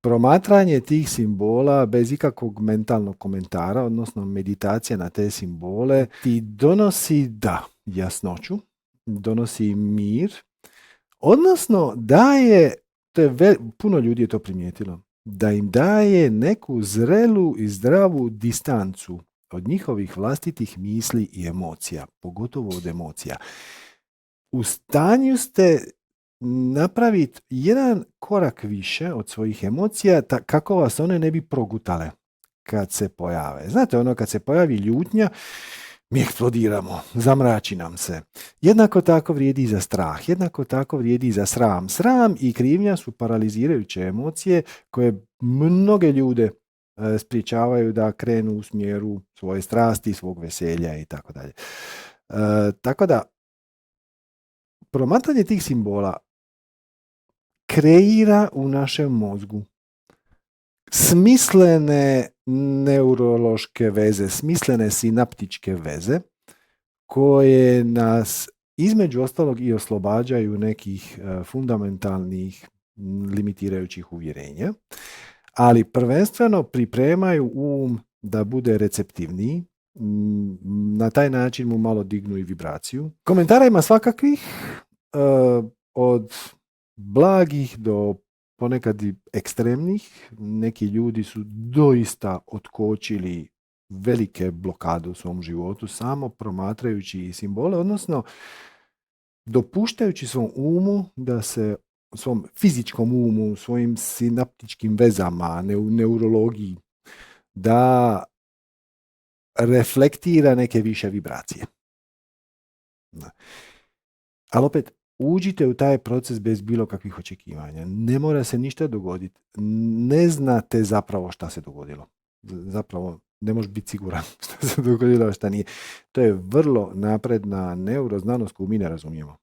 promatranje tih simbola bez ikakvog mentalnog komentara, odnosno meditacija na te simbole, ti donosi, da, jasnoću, donosi mir, odnosno daje, puno ljudi je to primijetilo, da im daje neku zrelu i zdravu distancu od njihovih vlastitih misli i emocija, pogotovo od emocija. U stanju ste napraviti jedan korak više od svojih emocija kako vas one ne bi progutale kad se pojave. Znate, ono kad se pojavi ljutnja, mi eksplodiramo, zamrači nam se. Jednako tako vrijedi i za strah, jednako tako vrijedi i za sram. Sram i krivnja su paralizirajuće emocije koje mnoge ljude spriječavaju da krenu u smjeru svoje strasti, svog veselja i tako dalje. Tako da, promatranje tih simbola kreira u našem mozgu smislene neurološke veze, smislene sinaptičke veze koje nas između ostalog i oslobađaju nekih fundamentalnih limitirajućih uvjerenja, ali prvenstveno pripremaju da bude receptivniji, na taj način mu malo dignu i vibraciju. Komentara ima svakakvih, od blagih do ponekad i ekstremnih. Neki ljudi su doista otkočili velike blokade u svom životu samo promatrajući simbole, odnosno dopuštajući svom umu da se, svom fizičkom umu, svojim sinaptičkim vezama, neurologiji, da reflektira neke više vibracije. Ali opet, uđite u taj proces bez bilo kakvih očekivanja. Ne mora se ništa dogoditi. Ne znate zapravo šta se dogodilo. Zapravo ne možeš biti siguran šta se dogodilo, šta nije. To je vrlo napredna neuroznanost koju mi ne razumijemo.